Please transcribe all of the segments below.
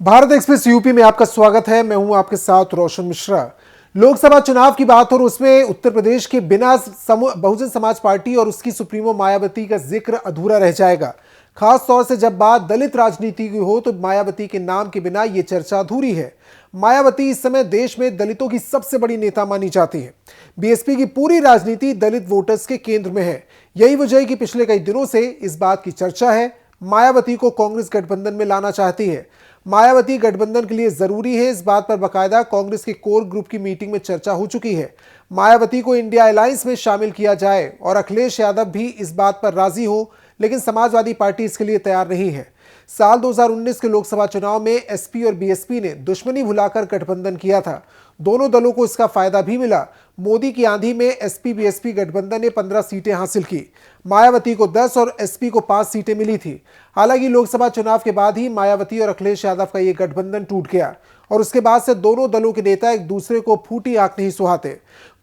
Bharat express UP में आपका स्वागत है। मैं हूं आपके साथ रोशन मिश्रा। लोकसभा चुनाव की बात हो और उसमें उत्तर प्रदेश के बिना बहुजन समाज पार्टी और उसकी सुप्रीमो मायावती का जिक्र अधूरा रह जाएगा। खास तौर से जब बात दलित राजनीति की हो तो मायावती के नाम के बिना यह चर्चा अधूरी है। मायावती इस समय देश में दलितों की सबसे बड़ी नेता मानी जाती है। बीएसपी की पूरी राजनीति दलित वोटर्स के केंद्र में है। यही वजह है कि पिछले कई दिनों से इस बात की चर्चा है, मायावती को कांग्रेस गठबंधन में लाना चाहती है। मायावती गठबंधन के लिए जरूरी है, इस बात पर बाकायदा कांग्रेस के कोर ग्रुप की मीटिंग में चर्चा हो चुकी है। मायावती को इंडिया अलायंस में शामिल किया जाए और अखिलेश यादव भी इस बात पर राजी हो, लेकिन समाजवादी पार्टी इसके लिए तैयार नहीं है। साल 2019 के लोकसभा चुनाव में एसपी और बीएसपी ने दुश्मनी भुलाकर गठबंधन किया था। दोनों दलों को इसका फायदा भी मिला। मोदी की आंधी में एसपी बीएसपी गठबंधन ने 15 सीटें हासिल की। मायावती को 10 और एसपी को 5 सीटें मिली थी। हालांकि लोकसभा चुनाव के बाद ही मायावती और अखिलेश यादव का यह गठबंधन टूट गया और उसके बाद से दोनों दलों के नेता एक दूसरे को फूटी आंख नहीं सुहाते।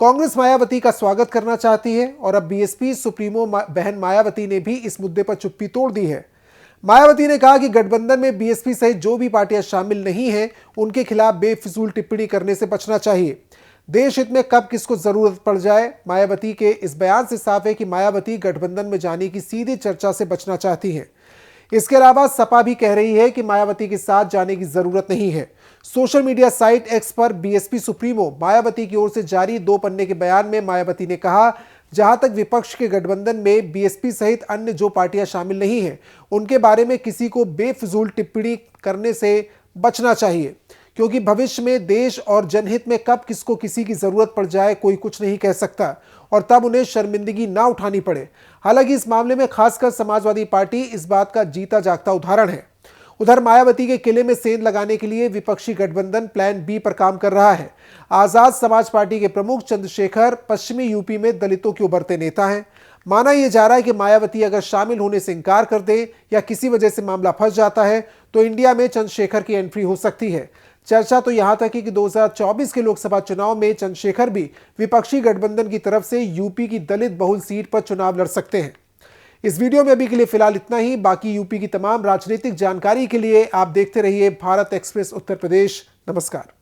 कांग्रेस मायावती का स्वागत करना चाहती है और अब बीएसपी सुप्रीमो बहन मायावती ने भी इस मुद्दे पर चुप्पी तोड़ दी है। मायावती ने कहा कि गठबंधन में बीएसपी सहित जो भी पार्टियां शामिल नहीं हैं, उनके खिलाफ बेफिजूल टिप्पणी करने से बचना चाहिए। देश हित में कब किसको जरूरत पड़ जाए, मायावती के इस बयान से साफ है कि मायावती गठबंधन में जाने की सीधी चर्चा से बचना चाहती हैं। इसके अलावा सपा भी कह रही है कि मायावती के साथ जाने की जरूरत नहीं है। सोशल मीडिया साइट एक्स पर बीएसपी सुप्रीमो मायावती की ओर से जारी 2 पन्ने के बयान में मायावती ने कहा, जहां तक विपक्ष के गठबंधन में बीएसपी सहित अन्य जो पार्टियां शामिल नहीं हैं, उनके बारे में किसी को बेफिजूल टिप्पणी करने से बचना चाहिए, क्योंकि भविष्य में देश और जनहित में कब किसको किसी की जरूरत पड़ जाए कोई कुछ नहीं कह सकता और तब उन्हें शर्मिंदगी ना उठानी पड़े। हालांकि इस मामले में खासकर समाजवादी पार्टी इस बात का जीता जागता उदाहरण है। उधर मायावती के किले में सेंध लगाने के लिए विपक्षी गठबंधन प्लान बी पर काम कर रहा है। आजाद समाज पार्टी के प्रमुख चंद्रशेखर पश्चिमी यूपी में दलितों के उभरते नेता हैं। माना यह जा रहा है कि मायावती अगर शामिल होने से इनकार कर दे या किसी वजह से मामला फंस जाता है तो इंडिया में चंद्रशेखर की एंट्री हो सकती है। चर्चा तो यहां तक है कि 2024 के लोकसभा चुनाव में चंद्रशेखर भी विपक्षी गठबंधन की तरफ से यूपी की दलित बहुल सीट पर चुनाव लड़ सकते हैं। इस वीडियो में अभी के लिए फिलहाल इतना ही। बाकी यूपी की तमाम राजनीतिक जानकारी के लिए आप देखते रहिए भारत एक्सप्रेस उत्तर प्रदेश। नमस्कार।